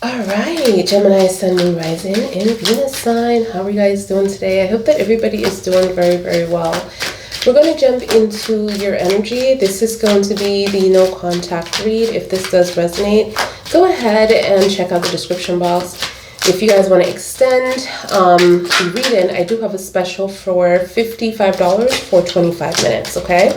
All right, Gemini, Sun, Moon, Rising, and Venus sign. How are you guys doing today? I hope that everybody is doing very, very well. We're going to jump into your energy. This is going to be the no contact read. If this does resonate, go ahead and check out the description box. If you guys want to extend the reading, I do have a special for $55 for 25 minutes, okay?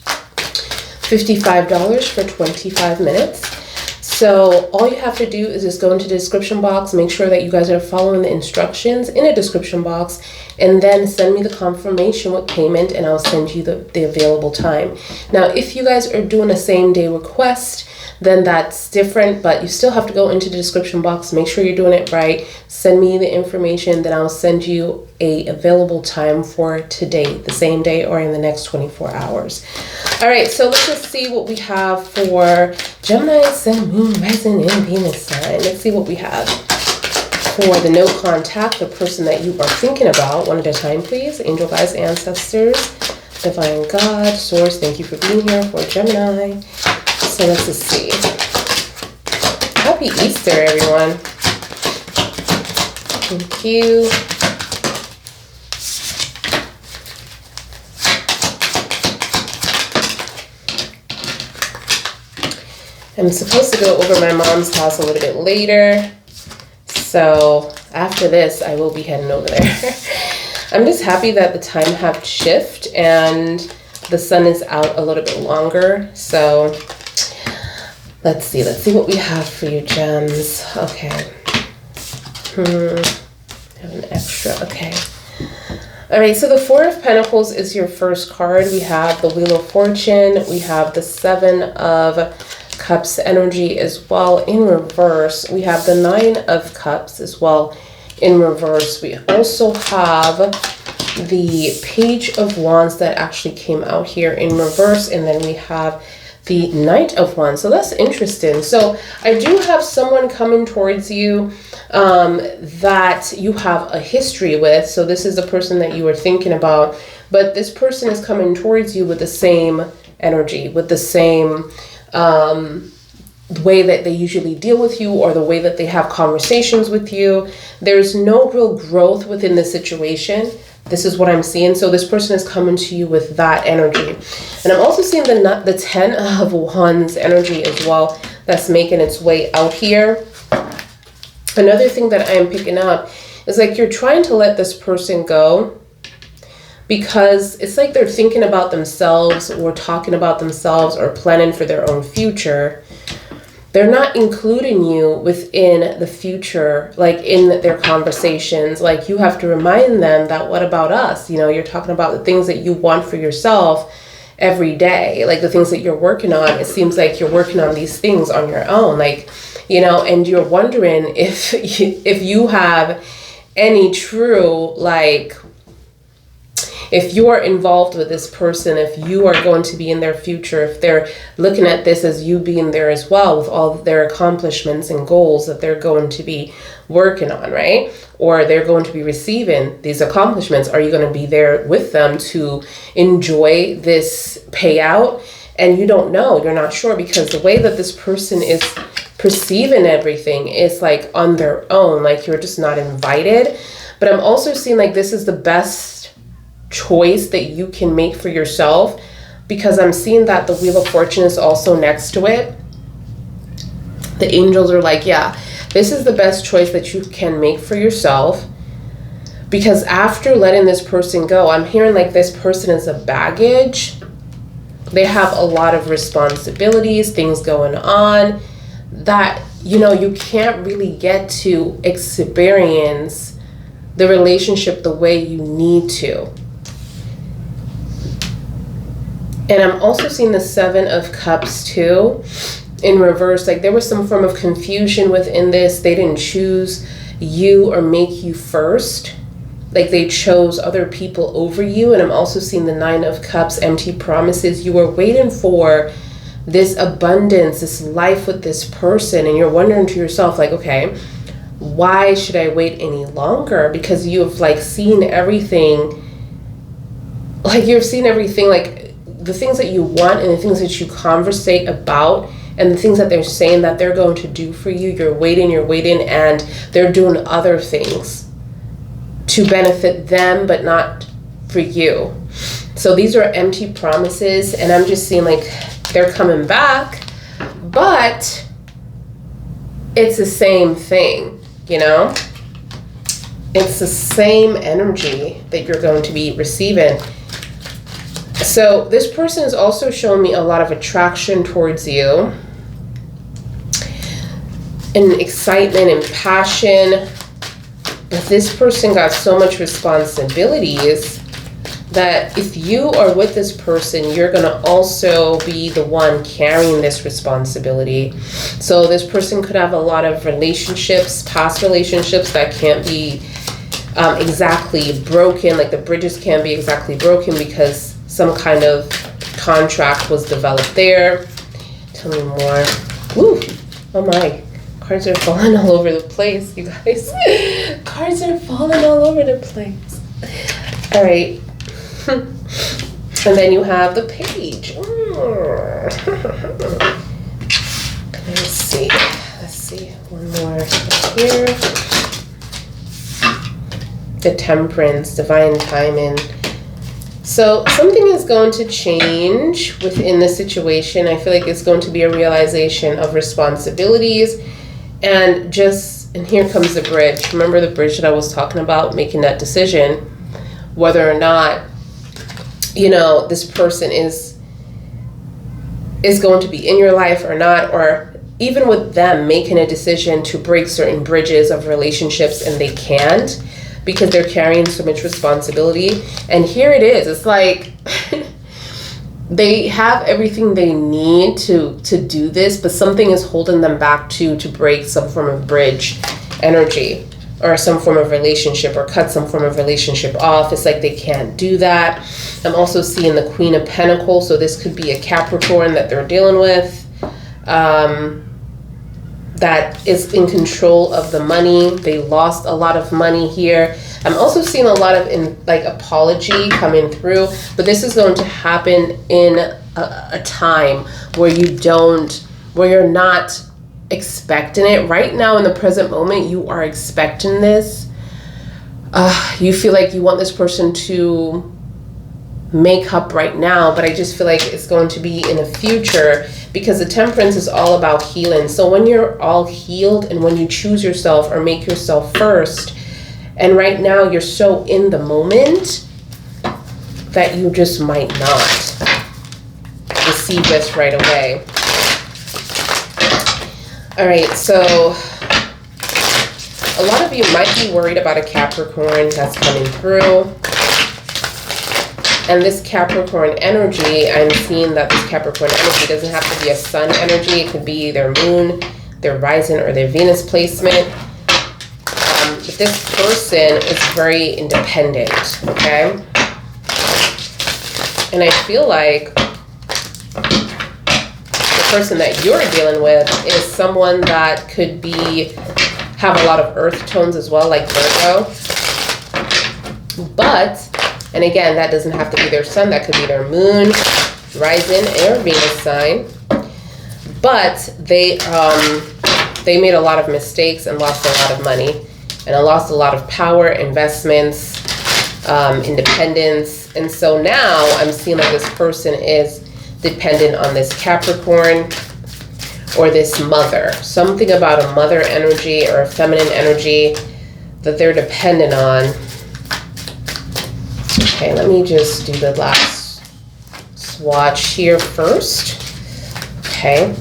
$55 for 25 minutes. So all you have to do is just go into the description box, make sure that you guys are following the instructions in the description box, and then send me the confirmation with payment, and I'll send you the available time. Now, if you guys are doing a same day request, then that's different, but you still have to go into the description box, make sure you're doing it right, send me the information, then I'll send you a available time for today, the same day, or in the next 24 hours. All right, so let's just see what we have for Gemini, Sun, Moon, Rising, and Venus sign. Let's see what we have for the no contact, the person that you are thinking about. One at a time, please. Angel guides, ancestors, divine God, source, thank you for being here for Gemini. So let's just see. Happy Easter, everyone. Thank you. I'm supposed to go over my mom's house a little bit later. So after this, I will be heading over there. I'm just happy that the time have shifted and the sun is out a little bit longer. So let's see what we have for you, gems. Okay. I have an extra, okay. All right, so the Four of Pentacles is your first card. We have the Wheel of Fortune. We have the Seven of Cups energy as well in reverse. We have the Nine of Cups as well in reverse. We also have the Page of Wands that actually came out here in reverse, and then we have the Knight of Wands. So that's interesting. So I do have someone coming towards you that you have a history with. So this is the person that you are thinking about, but this person is coming towards you with the same energy, with the same way that they usually deal with you, or the way that they have conversations with you. There's no real growth within the situation. This is what I'm seeing. So this person is coming to you with that energy. And I'm also seeing the Ten of Wands energy as well that's making its way out here. Another thing that I am picking up is like you're trying to let this person go, because it's like they're thinking about themselves or talking about themselves or planning for their own future. They're not including you within the future, like in their conversations. Like you have to remind them that, what about us? You know, you're talking about the things that you want for yourself every day, like the things that you're working on. It seems like you're working on these things on your own, like, you know, and you're wondering if you have any true, like, if you are involved with this person, if you are going to be in their future, if they're looking at this as you being there as well with all their accomplishments and goals that they're going to be working on, right? Or they're going to be receiving these accomplishments. Are you going to be there with them to enjoy this payout? And you don't know, you're not sure, because the way that this person is perceiving everything is like on their own, like you're just not invited. But I'm also seeing like this is the best choice that you can make for yourself, because I'm seeing that the Wheel of Fortune is also next to it. The angels are like, yeah, this is the best choice that you can make for yourself, because after letting this person go, I'm hearing like this person is a baggage. They have a lot of responsibilities, things going on that, you know, you can't really get to experience the relationship the way you need to. And I'm also seeing the Seven of Cups too in reverse. Like there was some form of confusion within this. They didn't choose you or make you first. Like they chose other people over you. And I'm also seeing the Nine of Cups, empty promises. You were waiting for this abundance, this life with this person. And you're wondering to yourself, like, okay, why should I wait any longer? Because you've like seen everything. Like you've seen everything, like the things that you want and the things that you conversate about and the things that they're saying that they're going to do for you, you're waiting, and they're doing other things to benefit them, but not for you. So these are empty promises, and I'm just seeing like they're coming back, but it's the same thing, you know? It's the same energy that you're going to be receiving. So this person is also showing me a lot of attraction towards you, and excitement and passion. But this person got so much responsibilities that if you are with this person, you're going to also be the one carrying this responsibility. So this person could have a lot of relationships, past relationships that can't be exactly broken, like the bridges can't be exactly broken because some kind of contract was developed there. Tell me more. Woo! Oh my, cards are falling all over the place, you guys. Cards are falling all over the place. All right. And then you have the page. Let's see. One more here. The Temperance, divine timing. So something is going to change within the situation. I feel like it's going to be a realization of responsibilities, and here comes the bridge. Remember the bridge that I was talking about, making that decision, whether or not, you know, this person is going to be in your life or not, or even with them making a decision to break certain bridges of relationships and they can't because they're carrying so much responsibility. And here it is. It's like they have everything they need to do this, but something is holding them back to break some form of bridge energy, or some form of relationship, or cut some form of relationship off. It's like they can't do that. I'm also seeing the Queen of Pentacles, so this could be a Capricorn that they're dealing with, that is in control of the money. They lost a lot of money here. I'm also seeing a lot of apology coming through, but this is going to happen in a time where you're not expecting it. Right now in the present moment, you are expecting this. You feel like you want this person to make up right now, but I just feel like it's going to be in the future, because the Temperance is all about healing. So when you're all healed and when you choose yourself or make yourself first, and right now you're so in the moment that you just might not receive this right away. All right, so a lot of you might be worried about a Capricorn that's coming through. And this Capricorn energy, I'm seeing that this Capricorn energy doesn't have to be a sun energy. It could be their moon, their rising, or their Venus placement. But this person is very independent, okay? And I feel like the person that you're dealing with is someone that could have a lot of earth tones as well, like Virgo. And again, that doesn't have to be their sun. That could be their moon, rising, or Venus sign. But they made a lot of mistakes and lost a lot of money, and lost a lot of power, investments, independence. And so now I'm seeing like this person is dependent on this Capricorn or this mother. Something about a mother energy or a feminine energy that they're dependent on. Okay, let me just do the last swatch here first. Okay.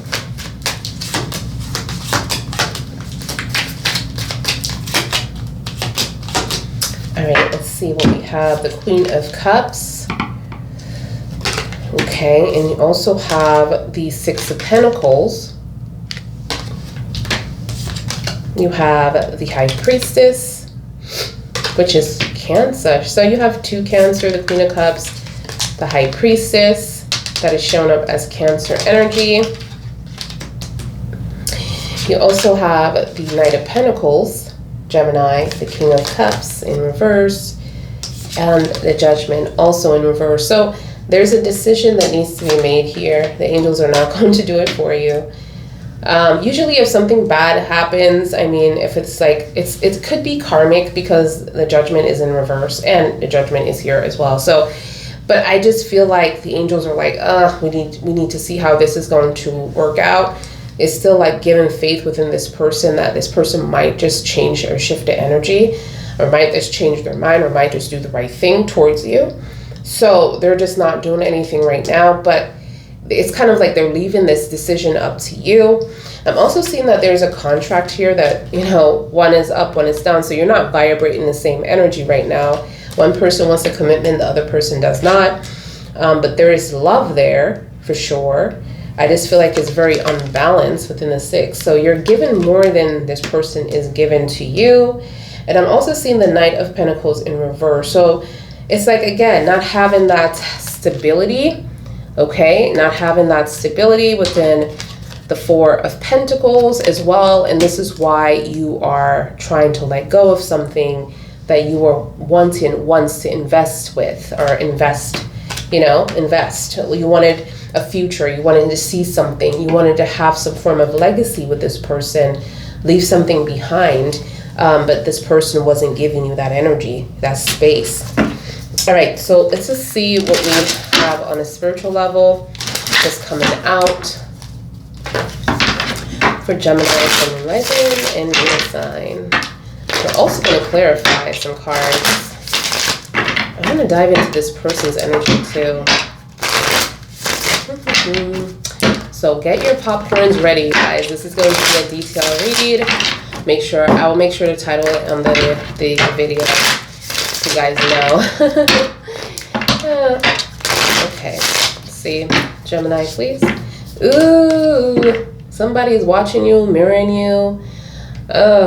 All right, let's see what we have. The Queen of Cups. Okay, and you also have the Six of Pentacles. You have the High Priestess, which is Cancer. So you have two Cancer, the Queen of Cups, the High Priestess, that is shown up as Cancer energy. You also have the Knight of Pentacles, Gemini, the King of Cups in reverse, and the Judgment also in reverse. So there's a decision that needs to be made here. The angels are not going to do it for you. Usually if something bad happens, I mean, if it's like, it could be karmic because the judgment is in reverse and the judgment is here as well. So, but I just feel like the angels are like, we need to see how this is going to work out. It's still like giving faith within this person that this person might just change or shift the energy, or might just change their mind, or might just do the right thing towards you. So they're just not doing anything right now, but it's kind of like they're leaving this decision up to you. I'm also seeing that there's a contract here that, you know, one is up, one is down. So you're not vibrating the same energy right now. One person wants a commitment, the other person does not. But there is love there for sure. I just feel like it's very unbalanced within the 6. So you're given more than this person is given to you. And I'm also seeing the Knight of Pentacles in reverse. So it's like, again, not having that stability. Okay, not having that stability within the 4 of Pentacles as well. And this is why you are trying to let go of something that you were wanting once to invest with, or invest. You wanted a future, you wanted to see something, you wanted to have some form of legacy with this person, leave something behind, but this person wasn't giving you that energy, that space. All right, so let's just see what we have on a spiritual level that's coming out for Gemini, Sun, and Rising, and Venus sign. We're also going to clarify some cards. I'm going to dive into this person's energy too. So get your popcorns ready, guys. This is going to be a detailed read. I will make sure to title it on the video, so you guys know. Okay, let's see. Gemini, please. Ooh, somebody's watching you, mirroring you,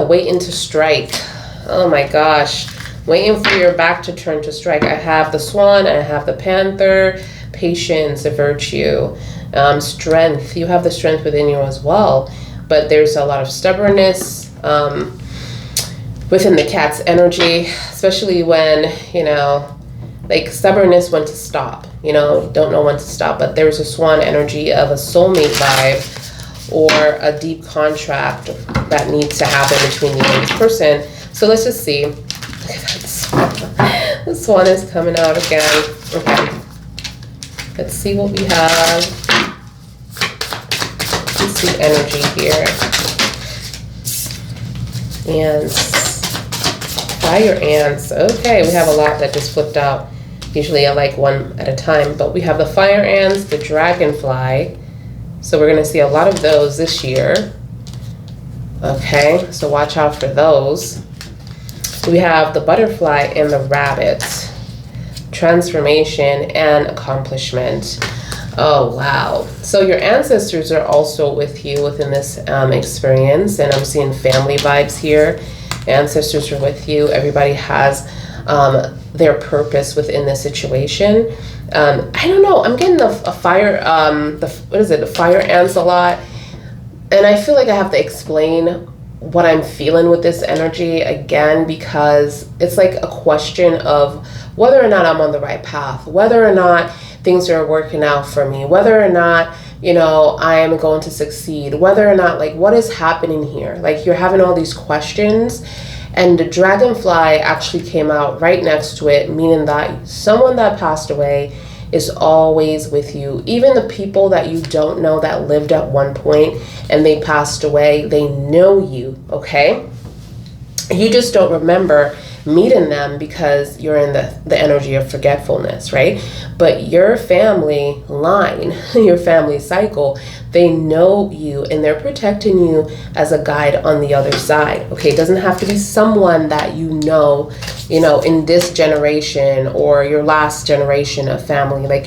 waiting to strike. Oh my gosh. Waiting for your back to turn to strike. I have the Swan, I have the Panther, patience, a virtue, strength. You have the strength within you as well, but there's a lot of stubbornness within the Cat's energy, especially when, like stubbornness when to stop, don't know when to stop. But there's a Swan energy of a soulmate vibe or a deep contract that needs to happen between you and this person. So let's just see. Look at that Swan. The Swan is coming out again. Okay. Let's see what we have. Let's see energy here. Ants. Fire ants. Okay, we have a lot that just flipped out. Usually I like one at a time, but we have the fire ants, the dragonfly. So we're going to see a lot of those this year. Okay, so watch out for those. We have the butterfly and the rabbit. Transformation and accomplishment. Oh, wow. So your ancestors are also with you within this experience. And I'm seeing family vibes here. Ancestors are with you. Everybody has their purpose within this situation. I don't know. I'm getting the fire ants a lot. And I feel like I have to explain what I'm feeling with this energy again, because it's like a question of whether or not I'm on the right path, whether or not things are working out for me, whether or not, I am going to succeed, whether or not, like, what is happening here? Like, you're having all these questions, and the dragonfly actually came out right next to it, meaning that someone that passed away is always with you. Even the people that you don't know that lived at one point and they passed away, they know you, okay? You just don't remember meeting them because you're in the energy of forgetfulness, right? But your family line, your family cycle, they know you and they're protecting you as a guide on the other side, okay? It doesn't have to be someone that you know, in this generation or your last generation of family. Like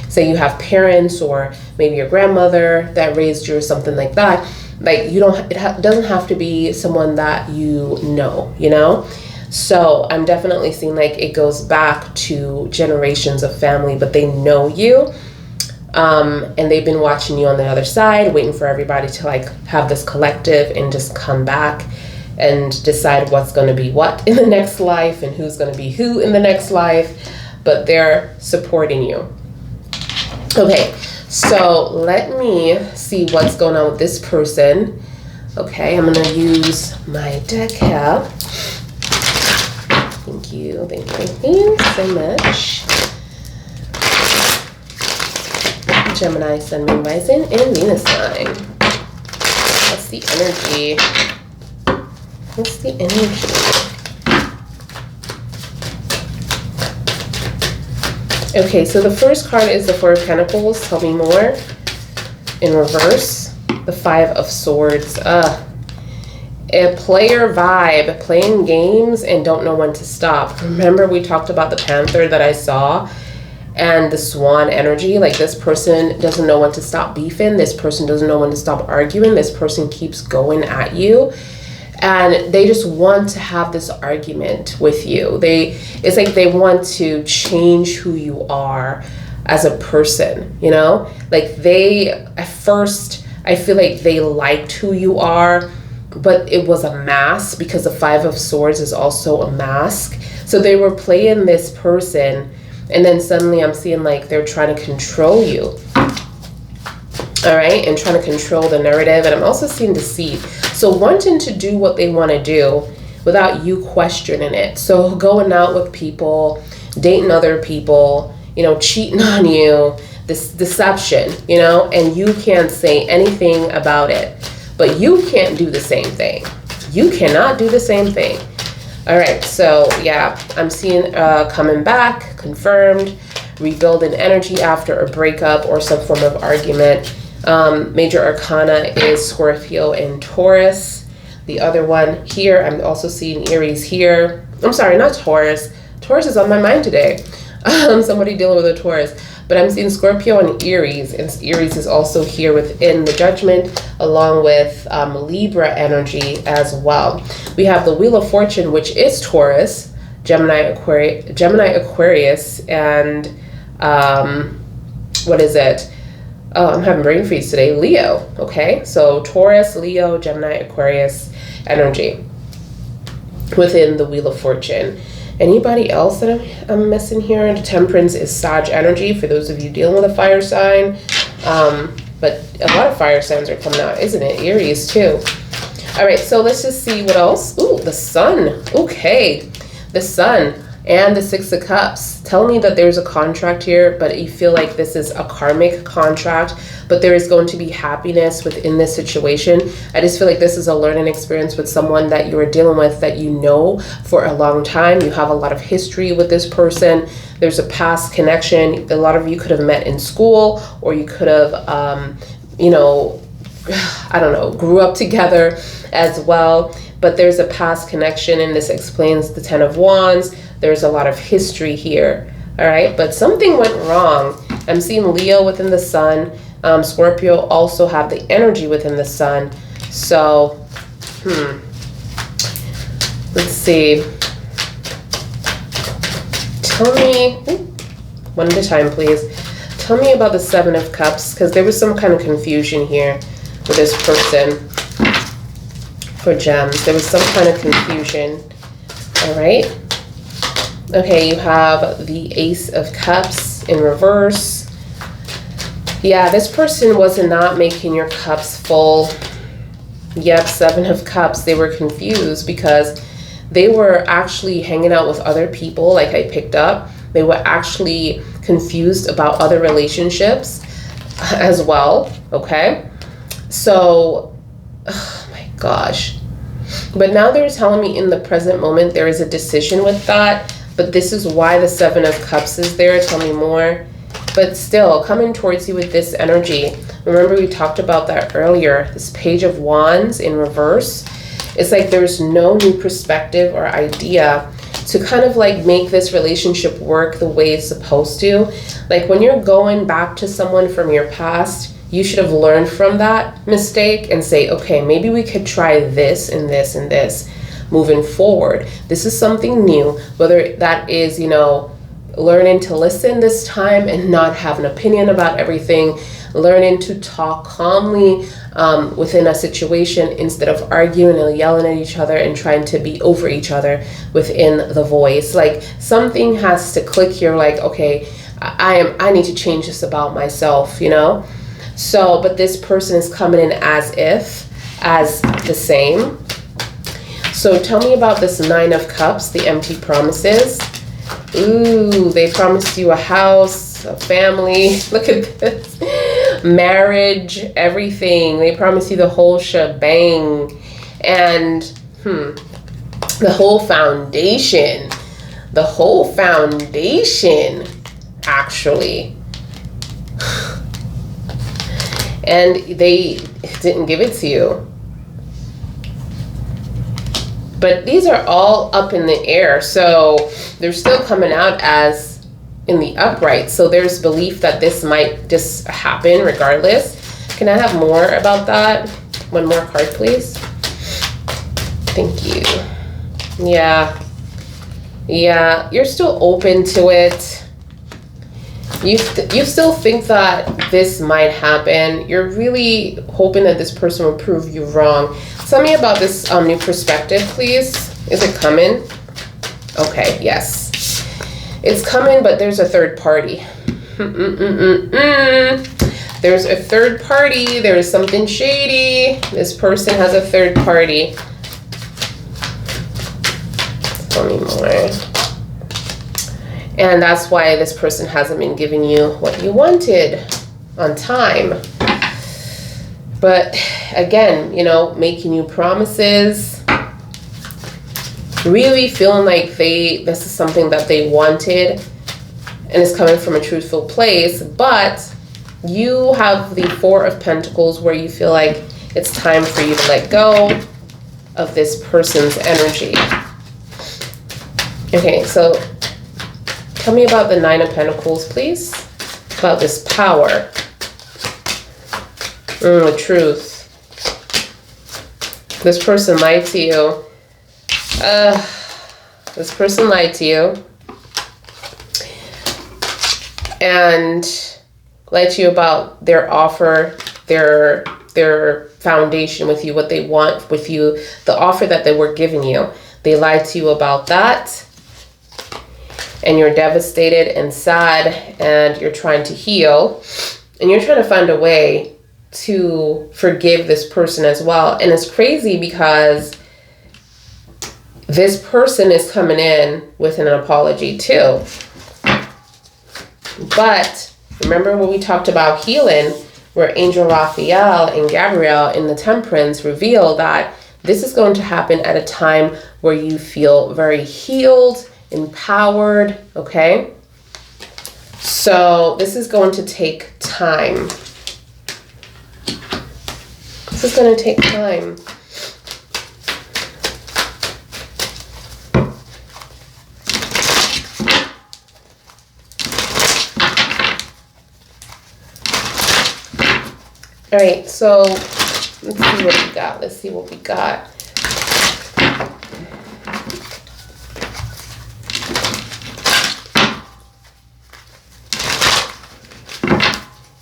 say you have parents or maybe your grandmother that raised you or something like that. Like it doesn't have to be someone that you know? So I'm definitely seeing like it goes back to generations of family, but they know you. And they've been watching you on the other side, waiting for everybody to like have this collective and just come back and decide what's going to be what in the next life and who's going to be who in the next life, but they're supporting you. Okay, So let me see what's going on with this person. Okay, I'm gonna use my deck here. Thank you so much. Gemini, Sun, Moon, Rising, and Venus sign. What's the energy? What's the energy? Okay, so the first card is the Four of Pentacles. Tell me more. In reverse, the Five of Swords. A player vibe, playing games and don't know when to stop. Remember we talked about the Panther that I saw and the Swan energy? Like, this person doesn't know when to stop beefing. This person doesn't know when to stop arguing. This person keeps going at you. And they just want to have this argument with you. It's like they want to change who you are as a person, you know? Like, at first, I feel like they liked who you are, but it was a mask, because the Five of Swords is also a mask. So they were playing this person, and then suddenly I'm seeing like they're trying to control you. All right, and trying to control the narrative. And I'm also seeing deceit. So wanting to do what they want to do without you questioning it. So going out with people, dating other people, you know, cheating on you, this deception, you know, and you can't say anything about it. But you can't do the same thing. You cannot do the same thing. All right, so yeah, I'm seeing coming back, confirmed, rebuilding energy after a breakup or some form of argument. Major Arcana is Scorpio and Taurus. The other one here, I'm also seeing Aries here. I'm sorry, not Taurus. Taurus is on my mind today. Somebody dealing with a Taurus. But I'm seeing Scorpio and Aries is also here within the Judgment, along with Libra energy as well. We have the Wheel of Fortune, which is Taurus, Gemini, Aquarius, and what is it? Oh, I'm having brain freeze today. Leo. Okay, so Taurus, Leo, Gemini, Aquarius energy within the Wheel of Fortune. Anybody else that I'm missing here? The Temperance is Sag energy for those of you dealing with a fire sign. But a lot of fire signs are coming out, isn't it? Aries too. All right, so let's just see what else. Ooh, the Sun. Okay, the Sun and the Six of Cups. Tell me that there's a contract here, but you feel like this is a karmic contract, but there is going to be happiness within this situation. I just feel like this is a learning experience with someone that you are dealing with that you know for a long time. You have a lot of history with this person. There's a past connection. A lot of you could have met in school, or you could have, you know, I don't know, grew up together as well. But there's a past connection, and this explains the Ten of Wands. There's a lot of history here, all right? But something went wrong. I'm seeing Leo within the Sun. Scorpio also have the energy within the Sun. So, let's see. Tell me, one at a time, please. Tell me about the Seven of Cups, because there was some kind of confusion here with this person. For gems, there was some kind of confusion. All right. Okay, you have the Ace of Cups in reverse. Yeah, this person was not making your cups full. Yep, Seven of Cups. They were confused because they were actually hanging out with other people, like I picked up. They were actually confused about other relationships as well, okay? So, oh my gosh. But now they're telling me in the present moment there is a decision with that. But this is why the Seven of Cups is there. Tell me more. But still, coming towards you with this energy. Remember, we talked about that earlier. This Page of Wands in reverse. It's like there's no new perspective or idea to kind of like make this relationship work the way it's supposed to. Like when you're going back to someone from your past, you should have learned from that mistake and say, okay, maybe we could try this and this and this moving forward. This is something new, whether that is, you know, learning to listen this time and not have an opinion about everything, learning to talk calmly within a situation instead of arguing and yelling at each other and trying to be over each other within the voice. Like something has to click here, like, okay, I need to change this about myself, you know? So, but this person is coming in as the same. So tell me about this 9 of Cups, the empty promises. Ooh, they promised you a house, a family. Look at this. Marriage, everything. They promised you the whole shebang. And, the whole foundation. The whole foundation, actually. And they didn't give it to you. But these are all up in the air. So they're still coming out as in the upright. So there's belief that this might just happen regardless. Can I have more about that? One more card, please. Thank you. Yeah. Yeah, you're still open to it. You still think that this might happen. You're really hoping that this person will prove you wrong. Tell me about this new perspective, please. Is it coming? Okay, yes. It's coming, but there's a third party. There's a third party. There's something shady. This person has a third party. Tell me more. And that's why this person hasn't been giving you what you wanted on time. But again, you know, making you promises, really feeling like this is something that they wanted and it's coming from a truthful place. But you have the 4 of Pentacles where you feel like it's time for you to let go of this person's energy. Okay, so tell me about the 9 of Pentacles, please. About this power. The truth. This person lied to you. This person lied to you. And lied to you about their offer, their foundation with you, what they want with you, the offer that they were giving you. They lied to you about that. And you're devastated and sad, and you're trying to heal, and you're trying to find a way to forgive this person as well. And it's crazy because this person is coming in with an apology too. But remember when we talked about healing, where Angel Raphael and Gabrielle in the Temperance reveal that this is going to happen at a time where you feel very healed, empowered, okay? So this is going to take time. This is going to take time. All right, so let's see what we got. Let's see what we got.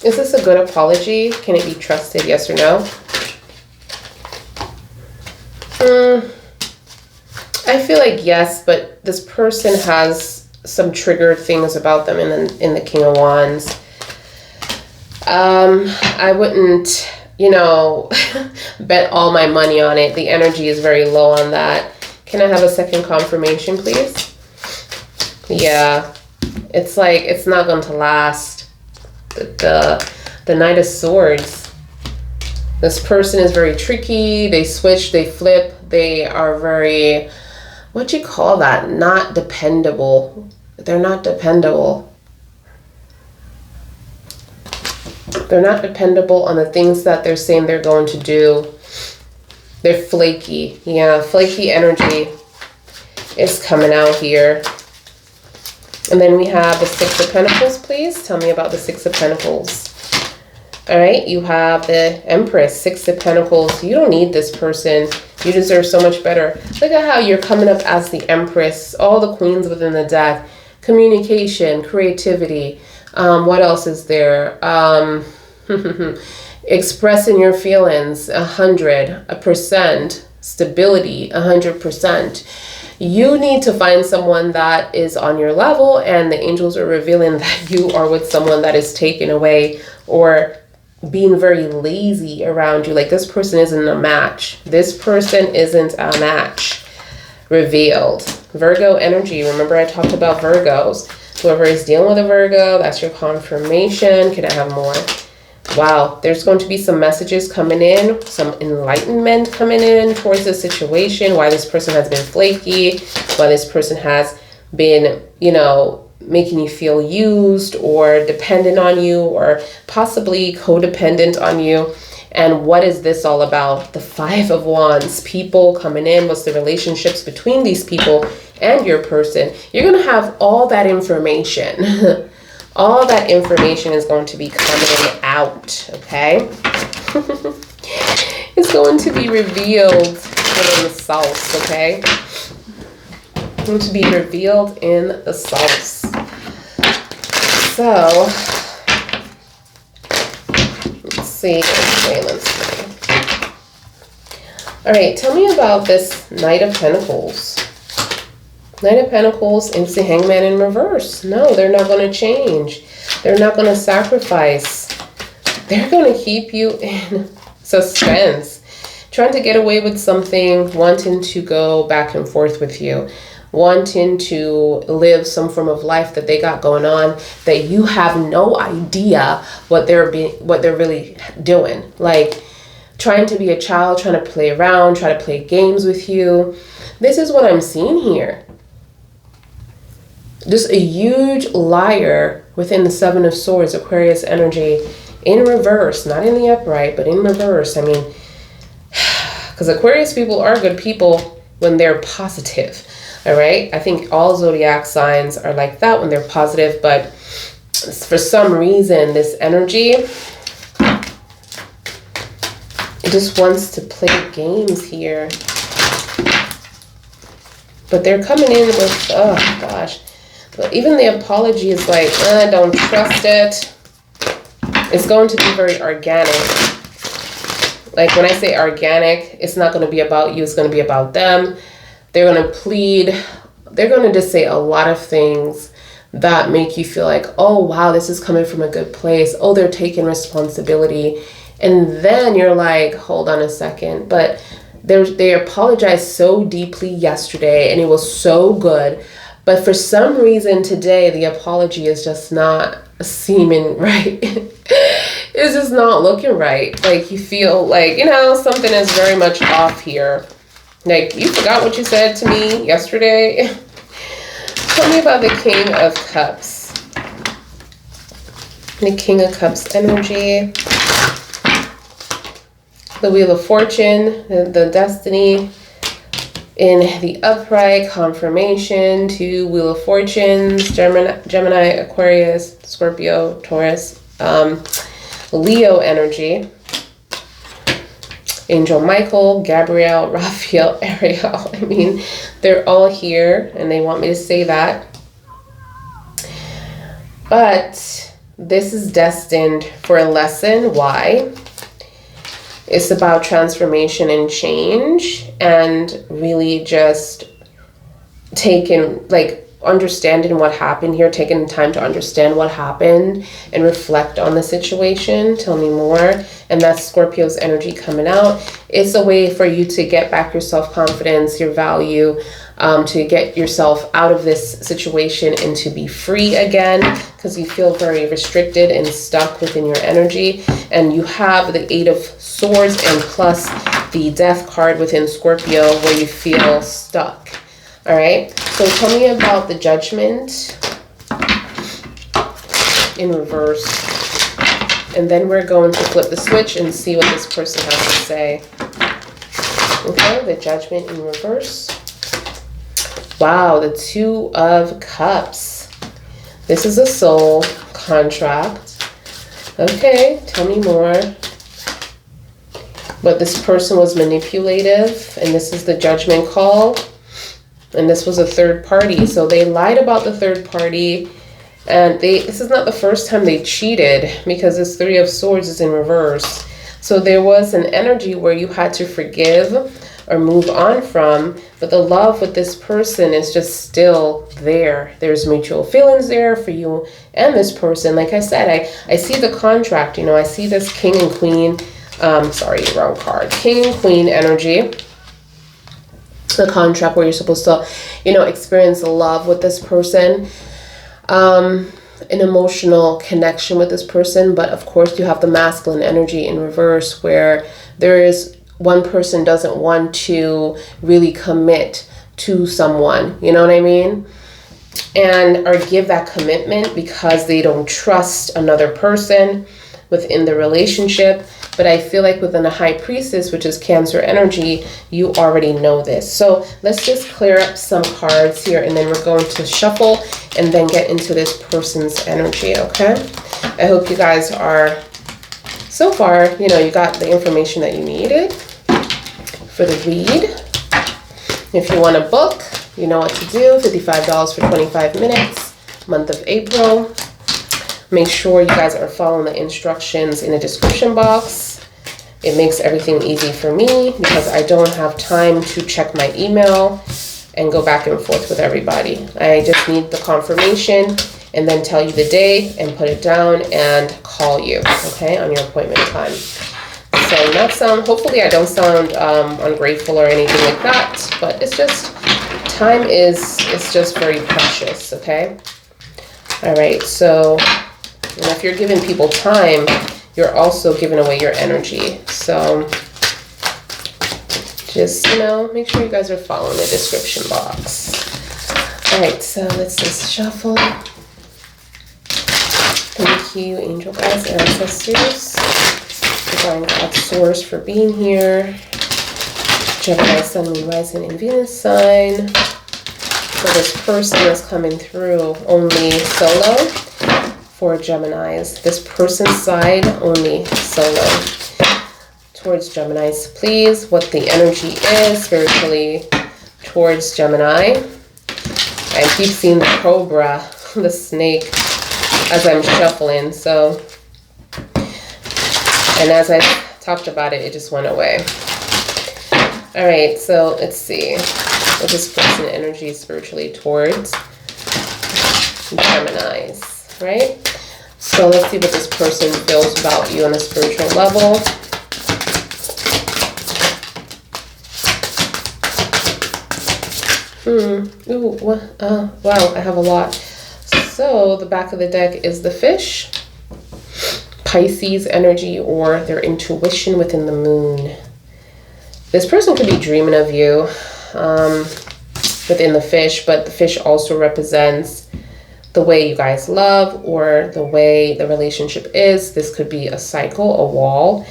Is this a good apology? Can it be trusted, yes or no? I feel like yes, but this person has some triggered things about them in the King of Wands. I wouldn't, you know, bet all my money on it. The energy is very low on that. Can I have a second confirmation, please? Yeah, it's like it's not going to last. The Knight of Swords. This person is very tricky. They switch, they flip. They are very, what do you call that? Not dependable. They're not dependable. They're not dependable on the things that they're saying they're going to do. They're flaky. Yeah, flaky energy is coming out here. And then we have the 6 of Pentacles, please. Tell me about the 6 of Pentacles. All right, you have the Empress, 6 of Pentacles. You don't need this person. You deserve so much better. Look at how you're coming up as the Empress. All the queens within the deck. Communication, creativity. What else is there? Expressing your feelings, 100%. stability, 100%. You need to find someone that is on your level, and the angels are revealing that you are with someone that is taken away or being very lazy around you. Like, this person isn't a match. This person isn't a match. Revealed. Virgo energy. Remember I talked about Virgos. Whoever is dealing with a Virgo, that's your confirmation. Can I have more? Wow, there's going to be some messages coming in, some enlightenment coming in towards the situation, why this person has been flaky, why this person has been, you know, making you feel used or dependent on you, or possibly codependent on you. And what is this all about? The Five of Wands, people coming in. What's the relationships between these people and your person? You're going to have all that information. All that information is going to be coming out, okay? It's going to be revealed in the sauce, okay? It's going to be revealed in the sauce. So, let's see. All right, tell me about this Knight of Pentacles. Knight of Pentacles into Hangman in reverse. No, they're not going to change. They're not going to sacrifice. They're going to keep you in suspense. Trying to get away with something, wanting to go back and forth with you, wanting to live some form of life that they got going on that you have no idea what they're really doing. Like, trying to be a child, trying to play around, try to play games with you. This is what I'm seeing here. Just a huge liar within the Seven of Swords, Aquarius energy, in reverse, not in the upright, but in reverse. I mean, because Aquarius people are good people when they're positive, all right? I think all zodiac signs are like that when they're positive, but for some reason, this energy, it just wants to play games here. But they're coming in with, oh gosh. But even the apology is like, I don't trust it. It's going to be very organic. Like, when I say organic, it's not going to be about you. It's going to be about them. They're going to plead. They're going to just say a lot of things that make you feel like, oh, wow, this is coming from a good place. Oh, they're taking responsibility. And then you're like, hold on a second. But they apologized so deeply yesterday, and it was so good. But for some reason today, the apology is just not seeming right. It's just not looking right. Like, you feel like, you know, something is very much off here. Like, you forgot what you said to me yesterday. Tell me about the King of Cups. The King of Cups energy. The Wheel of Fortune, the Destiny. In the upright, confirmation, 2 Wheel of Fortunes, Gemini, Aquarius, Scorpio, Taurus, Leo energy, Angel Michael, Gabriel, Raphael, Ariel. I mean, they're all here, and they want me to say that. But this is destined for a lesson. Why? It's about transformation and change, and really just understanding what happened here, taking the time to understand what happened and reflect on the situation. Tell me more. And that's Scorpio's energy coming out. It's a way for you to get back your self-confidence, your value, to get yourself out of this situation and to be free again, because you feel very restricted and stuck within your energy. And you have the 8 of Swords and plus the Death card within Scorpio, where you feel stuck. All right, so tell me about the Judgment in reverse. And then we're going to flip the switch and see what this person has to say. Okay, the Judgment in reverse. Wow, the 2 of Cups. This is a soul contract. Okay, tell me more. But this person was manipulative, and this is the Judgment call. And this was a third party. So they lied about the third party. And this is not the first time they cheated, because this 3 of Swords is in reverse. So there was an energy where you had to forgive, or move on from, but the love with this person is just still there. There's mutual feelings there for you and this person. Like I said, I see the contract, I see this king and queen, sorry, wrong card, king and queen energy. The contract where you're supposed to, experience love with this person, an emotional connection with this person. But of course you have the masculine energy in reverse, where there is one person doesn't want to really commit to someone, you know what I mean? And or give that commitment because they don't trust another person within the relationship. But I feel like within a high priestess, which is Cancer energy, you already know this. So let's just clear up some cards here, and then we're going to shuffle and then get into this person's energy, okay? I hope you guys are, so far, you got the information that you needed for the read. If you want a book, you know what to do. $55 for 25 minutes, month of April. Make sure you guys are following the instructions in the description box. It makes everything easy for me because I don't have time to check my email and go back and forth with everybody. I just need the confirmation and then tell you the day and put it down and call you, okay, on your appointment time. So hopefully I don't sound ungrateful or anything like that, but it's just, time is just very precious, okay? All right, so, and if you're giving people time, you're also giving away your energy. So just, make sure you guys are following the description box. All right, so let's just shuffle. Thank you, angel guides, ancestors, divine God source for being here. Gemini, sun, moon, rising, and Venus sign. So this person is coming through only solo for Geminis. This person's side only solo towards Geminis. Please, what the energy is spiritually towards Gemini. I keep seeing the cobra, the snake, as I'm shuffling. So, and as I talked about it, it just went away. All right, so let's see what this person energy is spiritually towards Geminis. Right? So let's see what this person feels about you on a spiritual level. Ooh, what? Wow, I have a lot. So the back of the deck is the fish, Pisces energy, or their intuition within the moon. This person could be dreaming of you within the fish, but the fish also represents the way you guys love or the way the relationship is. This could be a cycle, a wall.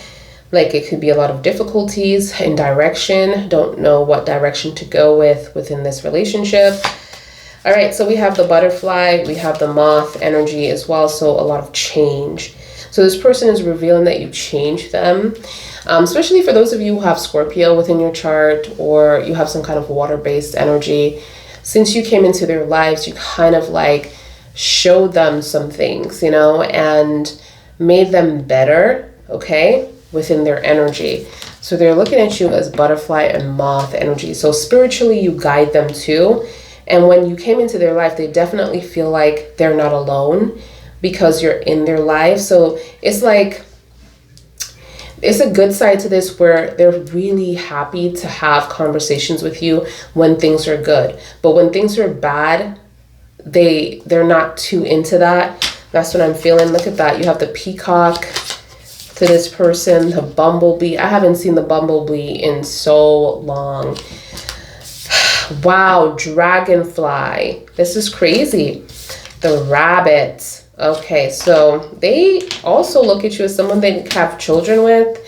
Like it could be a lot of difficulties in direction. Don't know what direction to go within this relationship. All right, so we have the butterfly, we have the moth energy as well. So a lot of change. So this person is revealing that you changed them. Especially for those of you who have Scorpio within your chart, or you have some kind of water-based energy. Since you came into their lives, you kind of like showed them some things, and made them better, okay, within their energy. So they're looking at you as butterfly and moth energy. So spiritually, you guide them too. And when you came into their life, they definitely feel like they're not alone because you're in their life. So it's like, it's a good side to this where they're really happy to have conversations with you when things are good. But when things are bad, they're not too into that. That's what I'm feeling. Look at that. You have the peacock to this person, the bumblebee. I haven't seen the bumblebee in so long. Wow, dragonfly. This is crazy. The rabbit. Okay, so they also look at you as someone they have children with.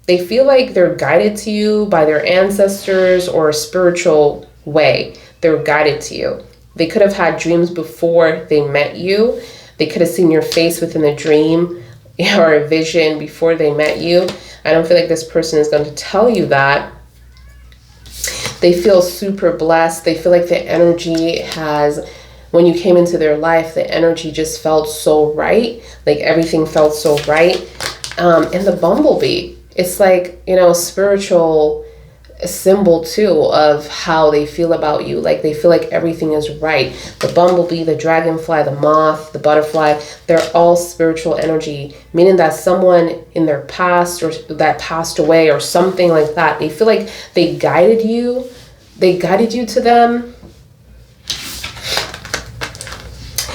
They feel like they're guided to you by their ancestors or a spiritual way. They're guided to you. They could have had dreams before they met you. They could have seen your face within a dream or a vision before they met you. I don't feel like this person is going to tell you that. They feel super blessed. They feel like the energy has, when you came into their life, the energy just felt so right. Like everything felt so right. And the bumblebee, it's like, spiritual symbol too of how they feel about you. Like they feel like everything is right. The bumblebee, the dragonfly, the moth, the butterfly, they're all spiritual energy, meaning that someone in their past or that passed away or something like that, they feel like they guided you to them.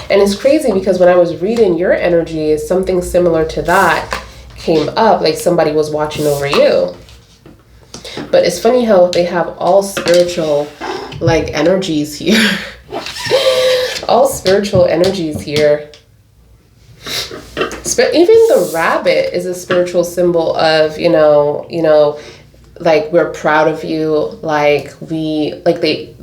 And it's crazy because when I was reading your energy, something similar to that came up, like somebody was watching over you. But it's funny how they have all spiritual like energies here. All spiritual energies here. Even the rabbit is a spiritual symbol of, like we're proud of you,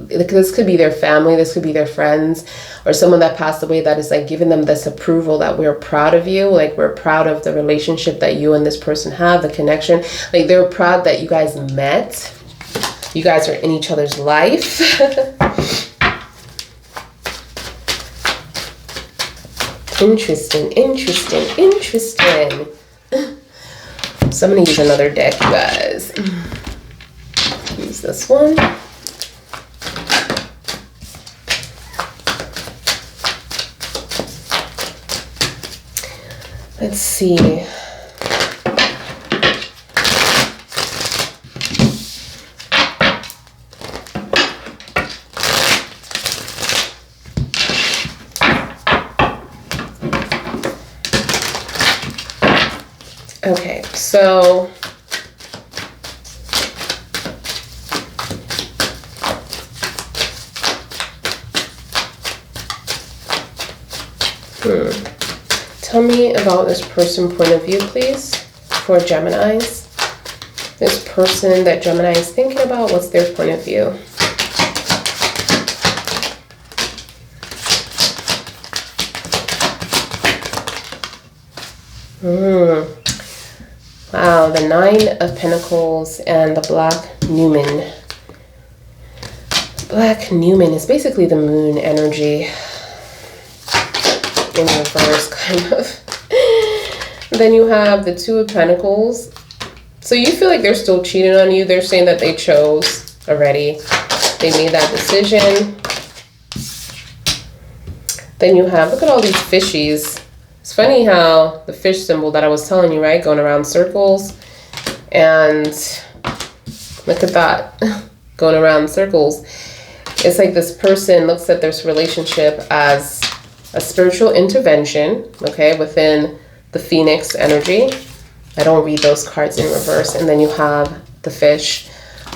this could be their family, this could be their friends, or someone that passed away that is like giving them this approval that we're proud of you, like we're proud of the relationship that you and this person have, the connection, like they're proud that you guys met, you guys are in each other's life. Interesting. So I'm going to use another deck, you guys. Use this one. Let's see. Okay, so tell me about this person point of view, please, for Geminis. This person that Gemini is thinking about, what's their point of view? Wow, the 9 of Pentacles and the Black Newman. Black Newman is basically the moon energy in reverse, kind of. Then you have the 2 of Pentacles. So you feel like they're still cheating on you. They're saying that they chose already. They made that decision. Then you have, look at all these fishies. It's funny how the fish symbol that I was telling you, right? Going around circles. And look at that. Going around circles. It's like this person looks at this relationship as a spiritual intervention, okay, within the Phoenix energy. I don't read those cards in reverse. And then you have the fish.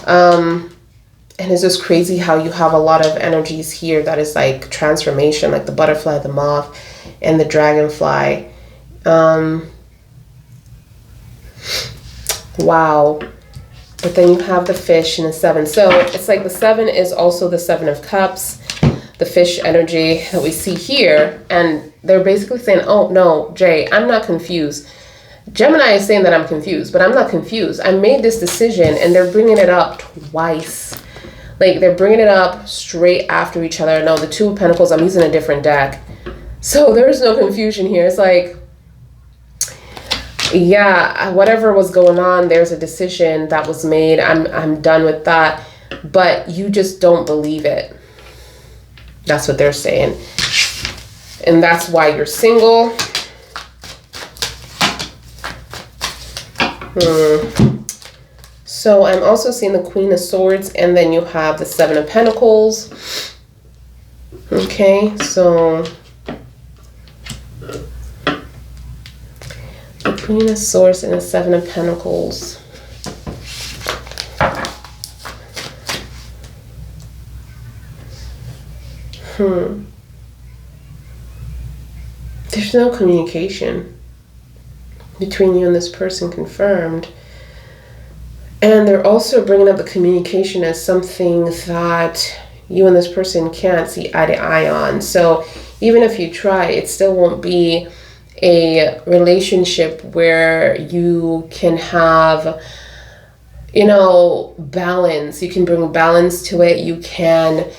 And it's just crazy how you have a lot of energies here that is like transformation, like the butterfly, the moth, and the dragonfly. Wow. But then you have the fish and the 7. So it's like the 7 is also the 7 of Cups, the fish energy that we see here. And they're basically saying, oh, no, Jay, I'm not confused. Gemini is saying that I'm confused, but I'm not confused. I made this decision, and they're bringing it up twice. Like, they're bringing it up straight after each other. No, the 2 of Pentacles, I'm using a different deck. So there's no confusion here. It's like, yeah, whatever was going on, there's a decision that was made. I'm done with that. But you just don't believe it. That's what they're saying. And that's why you're single. So I'm also seeing the Queen of Swords, and then you have the 7 of Pentacles. Okay, so the Queen of Swords and the 7 of Pentacles. There's no communication between you and this person confirmed. And they're also bringing up the communication as something that you and this person can't see eye to eye on. So even if you try, it still won't be a relationship where you can have, you know, balance. You can bring balance to it. You can,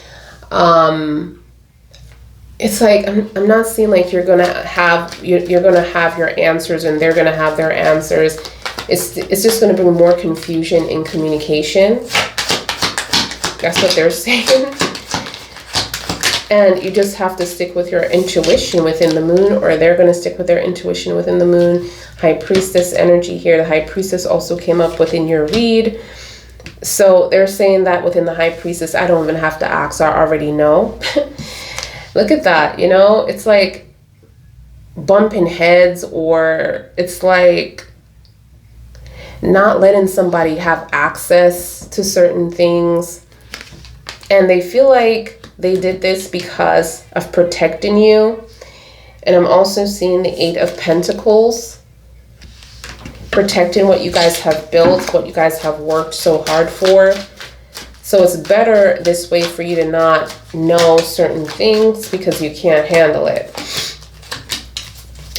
it's like, I'm not seeing like you're gonna have your answers and they're gonna have their answers. It's just going to bring more confusion in communication. That's what they're saying. And you just have to stick with your intuition within the moon, or they're going to stick with their intuition within the moon. High Priestess energy here. The High Priestess also came up within your read. So they're saying that within the High Priestess, I don't even have to ask, I already know. Look at that, you know, it's like bumping heads, or it's like not letting somebody have access to certain things. And they feel like they did this because of protecting you. And I'm also seeing the 8 of Pentacles, protecting what you guys have built, what you guys have worked so hard for. So it's better this way for you to not know certain things because you can't handle it.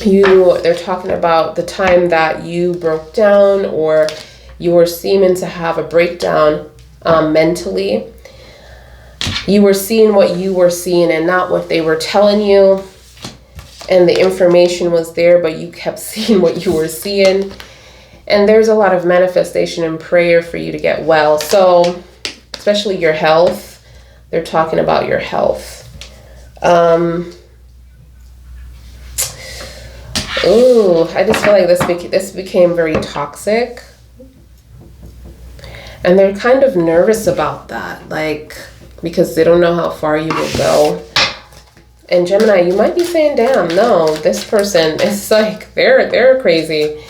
They're talking about the time that you broke down, or you were seeming to have a breakdown mentally. You were seeing what you were seeing and not what they were telling you. And the information was there, but you kept seeing what you were seeing. And there's a lot of manifestation and prayer for you to get well. So, especially your health. They're talking about your health. Ooh, I just feel like this became very toxic. And they're kind of nervous about that. Like, because they don't know how far you will go. And Gemini, you might be saying, damn, no, this person is like, they're crazy.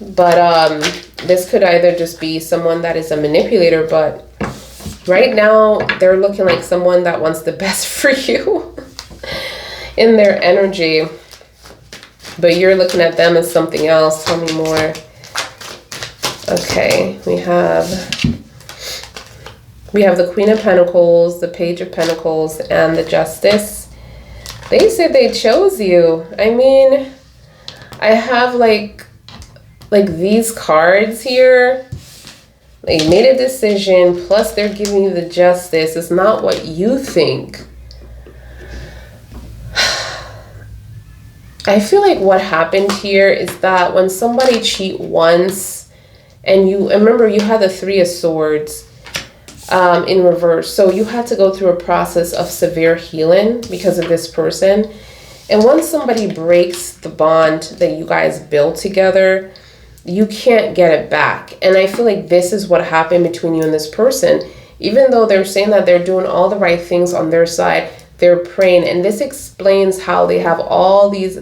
But this could either just be someone that is a manipulator, but right now they're looking like someone that wants the best for you in their energy. But you're looking at them as something else. Tell me more. Okay, we have the Queen of Pentacles, the Page of Pentacles, and the Justice. They said they chose you. I mean, I have like these cards here. They made a decision, plus they're giving you the Justice. It's not what you think. I feel like what happened here is that when somebody cheat once, and remember you had the 3 of Swords in reverse. So you had to go through a process of severe healing because of this person. And once somebody breaks the bond that you guys built together, you can't get it back. And I feel like this is what happened between you and this person. Even though they're saying that they're doing all the right things on their side, they're praying. And this explains how they have all these,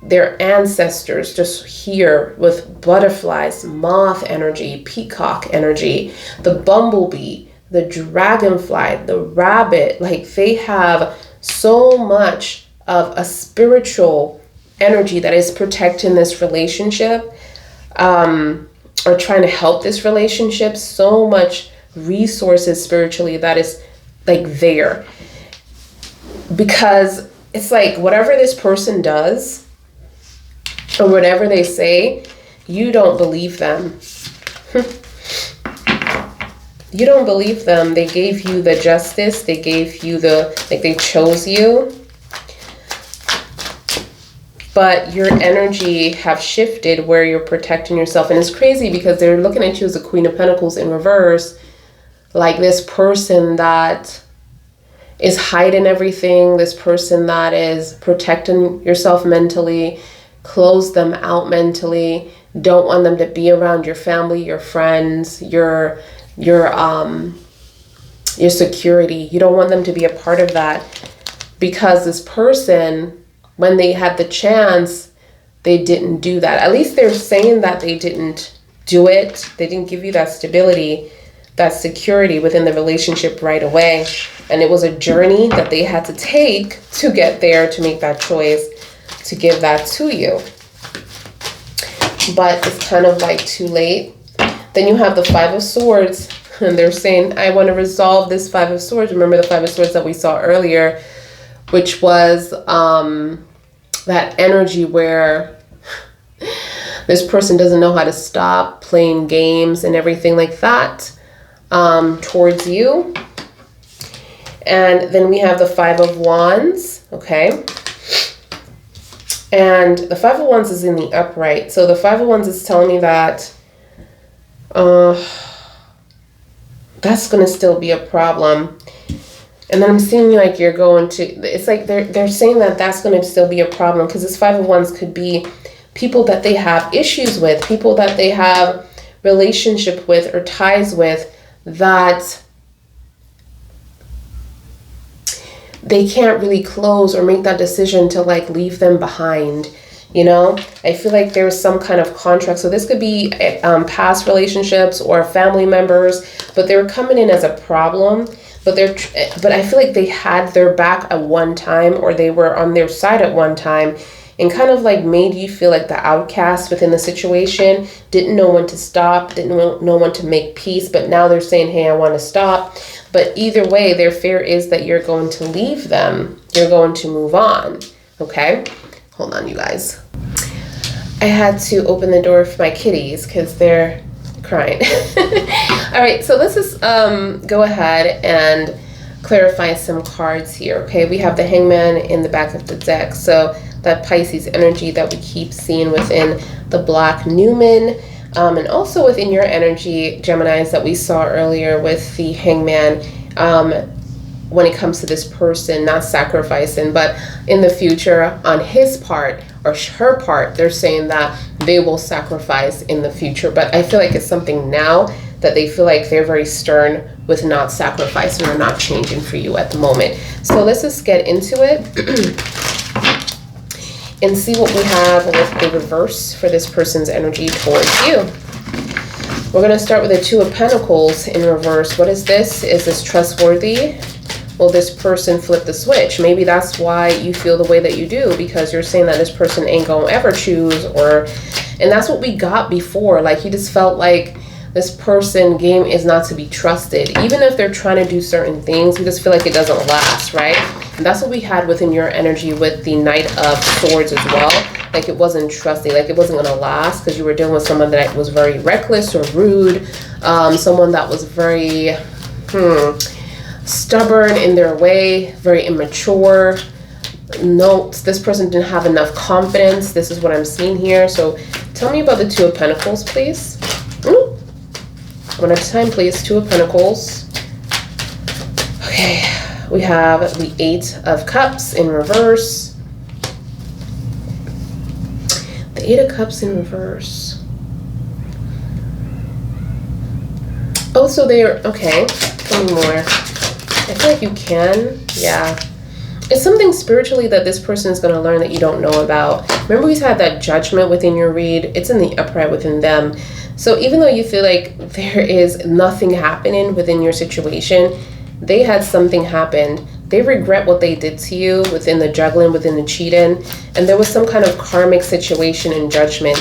their ancestors just here with butterflies, moth energy, peacock energy, the bumblebee, the dragonfly, the rabbit. Like they have so much of a spiritual energy that is protecting this relationship, or trying to help this relationship. So much resources spiritually that is like there, because it's like whatever this person does or whatever they say, you don't believe them. You don't believe them. They gave you the Justice. They gave you they chose you. But your energy have shifted where you're protecting yourself. And it's crazy because they're looking at you as the Queen of Pentacles in reverse. Like this person that is hiding everything. This person that is protecting yourself mentally. Close them out mentally. Don't want them to be around your family, your friends, your security. You don't want them to be a part of that, because this person, when they had the chance, they didn't do that. At least they're saying that they didn't do it. They didn't give you that stability, that security within the relationship right away. And it was a journey that they had to take to get there, to make that choice, to give that to you. But it's kind of like too late. Then you have the 5 of Swords, and they're saying, I want to resolve this 5 of Swords. Remember the 5 of Swords that we saw earlier, which was that energy where this person doesn't know how to stop playing games and everything like that towards you. And then we have the 5 of Wands, okay? And the Five of Wands is in the upright. So the Five of Wands is telling me that that's going to still be a problem. And then I'm seeing like you're going to, it's like they're saying that that's going to still be a problem, because this Five of Wands could be people that they have issues with, people that they have relationship with or ties with, that they can't really close or make that decision to like leave them behind. You know, I feel like there's some kind of contract. So this could be past relationships or family members, but they're coming in as a problem. But I feel like they had their back at one time, or they were on their side at one time, and kind of like made you feel like the outcast within the situation, didn't know when to stop, didn't know when to make peace. But now they're saying, hey, I want to stop. But either way, their fear is that you're going to leave them. You're going to move on. Okay? Hold on, you guys. I had to open the door for my kitties because they're crying. All right, so let's just go ahead and clarify some cards here. Okay, we have the Hangman in the back of the deck. So that Pisces energy that we keep seeing within the Black New Moon, and also within your energy, Geminis, that we saw earlier with the Hangman, when it comes to this person not sacrificing, but in the future on his part or her part, they're saying that they will sacrifice in the future. But I feel like it's something now that they feel like they're very stern with not sacrificing or not changing for you at the moment. So let's just get into it and see what we have with the reverse for this person's energy towards you. We're going to start with the Two of Pentacles in reverse. What is this? Is this trustworthy? Will this person flip the switch? Maybe that's why you feel the way that you do, because you're saying that this person ain't gonna ever choose, and that's what we got before. Like, you just felt like this person game is not to be trusted. Even if they're trying to do certain things, you just feel like it doesn't last, right? And that's what we had within your energy with the Knight of Swords as well. Like, it wasn't trusting, like it wasn't gonna last, because you were dealing with someone that was very reckless or rude, someone that was very stubborn in their way, very immature. No, this person didn't have enough confidence. This is what I'm seeing here. So tell me about the Two of Pentacles, please. One at a time, please. Two of Pentacles. Okay, we have the Eight of Cups in reverse. The Eight of Cups in reverse. Oh, so they're, okay, tell me more. I feel like you can, yeah. It's something spiritually that this person is going to learn that you don't know about. Remember, we had that Judgment within your read. It's in the upright within them. So even though you feel like there is nothing happening within your situation, they had something happen. They regret what they did to you within the juggling, within the cheating. And there was some kind of karmic situation and judgment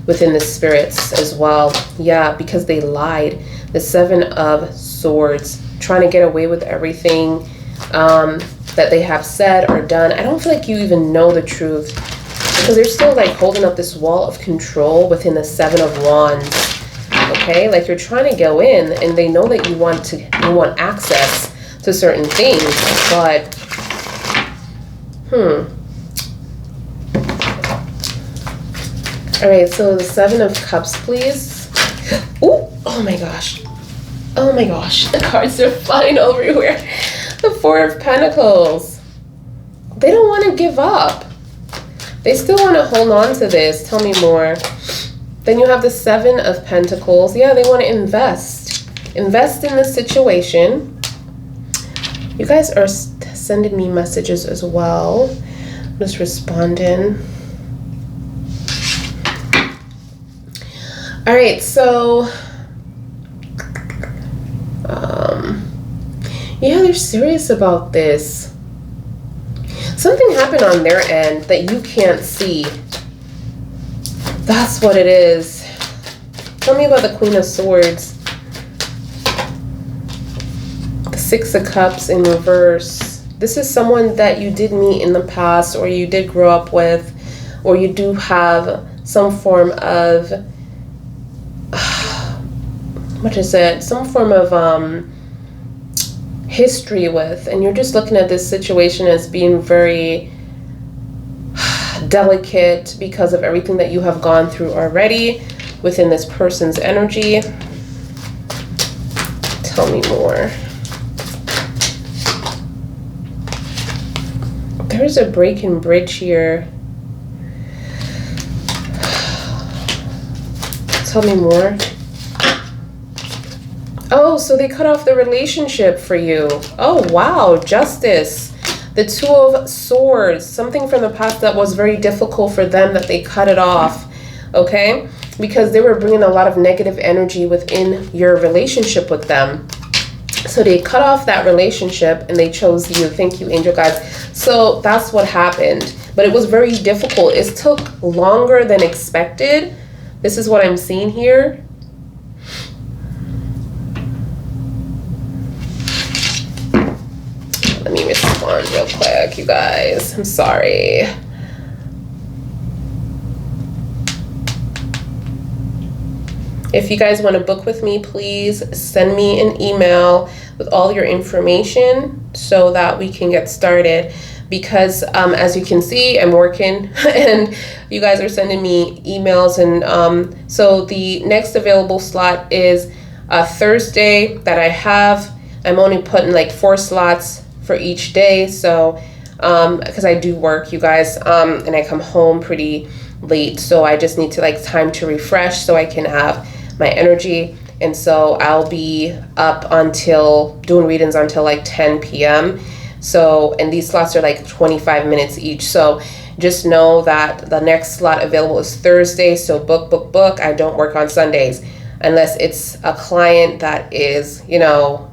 within the spirits as well. Yeah, because they lied. The Seven of Swords, trying to get away with everything that they have said or done. I don't feel like you even know the truth, because they're still like holding up this wall of control within the Seven of Wands. Okay, like you're trying to go in, and they know that you want access to certain things, but all right, so the Seven of Cups, please. Ooh, oh my gosh. Oh my gosh, the cards are flying everywhere. The Four of Pentacles. They don't want to give up. They still want to hold on to this. Tell me more. Then you have the Seven of Pentacles. Yeah, they want to invest. Invest in this situation. You guys are sending me messages as well. I'm just responding. All right, so yeah, they're serious about this. Something happened on their end that you can't see. That's what it is. Tell me about the Queen of Swords. The Six of Cups in reverse. This is someone that you did meet in the past, or you did grow up with, or you do have some form of, what is it? Some form of history with, and you're just looking at this situation as being very delicate because of everything that you have gone through already within this person's energy. Tell me more. There's a breaking bridge here. Tell me more. Oh, so they cut off the relationship for you. Oh, wow. Justice. The Two of Swords. Something from the past that was very difficult for them, that they cut it off. Okay? Because they were bringing a lot of negative energy within your relationship with them. So they cut off that relationship and they chose you. Thank you, angel guides. So that's what happened. But it was very difficult. It took longer than expected. This is what I'm seeing here. Let me respond real quick, you guys. I'm sorry. If you guys want to book with me, please send me an email with all your information so that we can get started. Because as you can see, I'm working and you guys are sending me emails. And so the next available slot is Thursday that I have. I'm only putting like 4 slots for each day. So because I do work, you guys, and I come home pretty late. So I just need to like time to refresh so I can have my energy. And so I'll be up until doing readings until like 10 p.m. So, and these slots are like 25 minutes each. So just know that the next slot available is Thursday. So book. I don't work on Sundays unless it's a client that is, you know,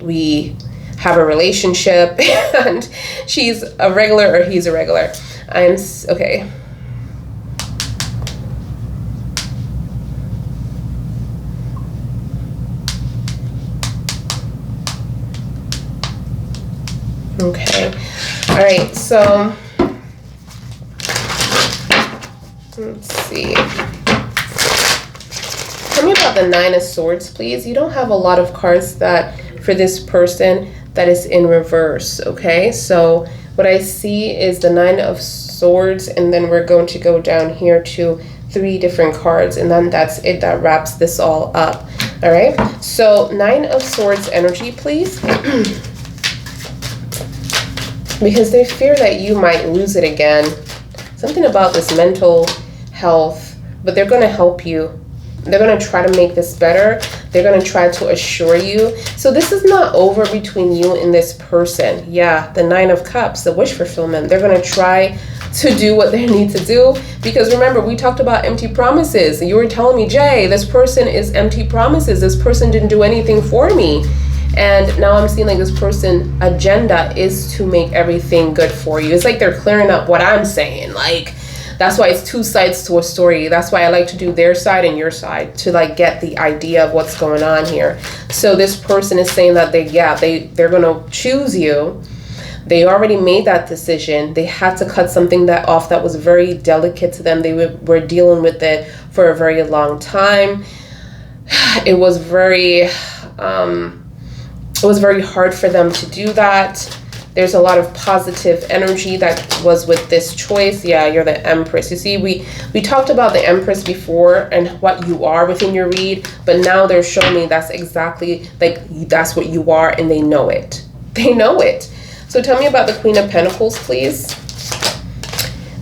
we have a relationship and she's a regular or he's a regular. Okay. Okay. All right. So let's see. Tell me about the Nine of Swords, please. You don't have a lot of cards that for this person that is in reverse. Okay. So what I see is the Nine of Swords, and then we're going to go down here to 3 different cards, and then that's it. That wraps this all up. All right. So Nine of Swords energy, please. Because they fear that you might lose it again. Something about this mental health, but they're going to help you. They're going to try to make this better. They're going to try to assure you. So this is not over between you and this person. Yeah, the Nine of Cups, the wish fulfillment. They're going to try to do what they need to do. Because remember, we talked about empty promises. You were telling me, Jay, this person is empty promises. This person didn't do anything for me. And now I'm seeing like this person agenda is to make everything good for you. It's like they're clearing up what I'm saying. Like, that's why it's 2 sides to a story. That's why I like to do their side and your side to like get the idea of what's going on here. So this person is saying that they're going to choose you. They already made that decision. They had to cut something off that was very delicate to them. They were dealing with it for a very long time. It was very hard for them to do that. There's a lot of positive energy that was with this choice. Yeah, you're the Empress. You see, we talked about the Empress before and what you are within your read, but now they're showing me that's exactly, like, that's what you are, and they know it. They know it. So tell me about the Queen of Pentacles, please.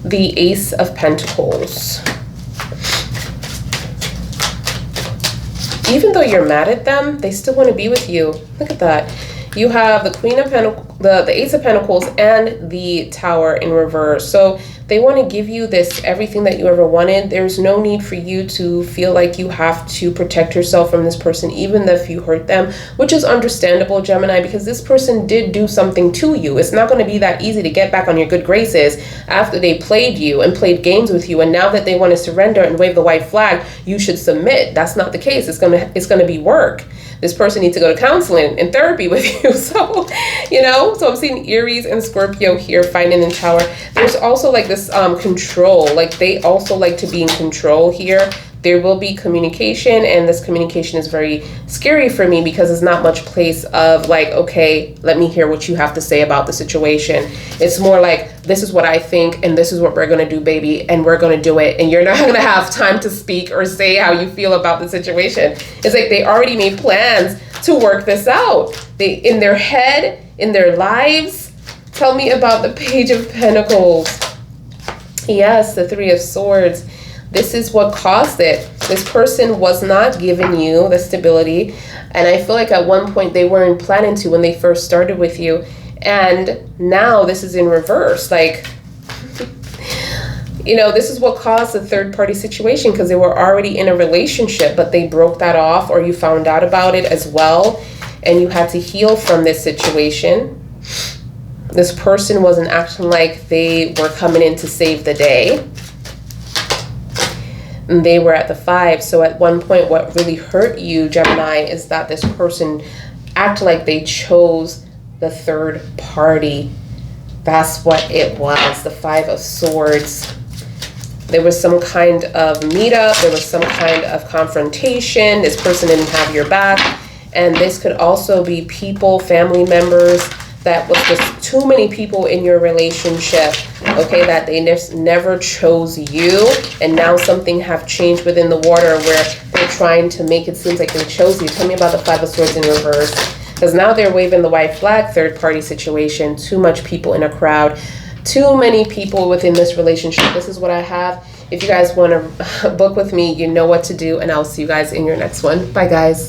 The Ace of Pentacles. Even though you're mad at them, they still want to be with you. Look at that. You have the Queen of Pentacles, the Ace of Pentacles, and the Tower in reverse. So they want to give you this, everything that you ever wanted. There's no need for you to feel like you have to protect yourself from this person, even if you hurt them, which is understandable, Gemini, because this person did do something to you. It's not going to be that easy to get back on your good graces after they played you and played games with you. And now that they want to surrender and wave the white flag, you should submit. That's not the case. It's going to be work. This person needs to go to counseling and therapy with you. So, you know, so I'm seeing Aries and Scorpio here fighting in Tower. There's also like this control, like they also like to be in control here. There will be communication, and this communication is very scary for me because it's not much place of like, okay, let me hear what you have to say about the situation. It's more like, this is what I think and this is what we're going to do, baby, and we're going to do it, and you're not going to have time to speak or say how you feel about the situation. It's like they already made plans to work this out. They, in their head, in their lives. Tell me about the Page of Pentacles. Yes, the Three of Swords. This is what caused it. This person was not giving you the stability. And I feel like at one point they weren't planning to when they first started with you. And now this is in reverse. Like, you know, this is what caused the third party situation because they were already in a relationship, but they broke that off, or you found out about it as well. And you had to heal from this situation. This person wasn't acting like they were coming in to save the day. And they were at the 5. So at one point, what really hurt you, Gemini, is that this person acted like they chose the third party. That's what it was, the 5 of Swords. There was some kind of meetup. There was some kind of confrontation. This person didn't have your back. And this could also be people, family members, that was just too many people in your relationship, okay, that they never chose you, and now something have changed within the water where they're trying to make it seem like they chose you. Tell me about the 5 of Swords in reverse, because now they're waving the white flag, third party situation, too much people in a crowd, too many people within this relationship. This is what I have. If you guys want to book with me, you know what to do, and I'll see you guys in your next one. Bye, guys.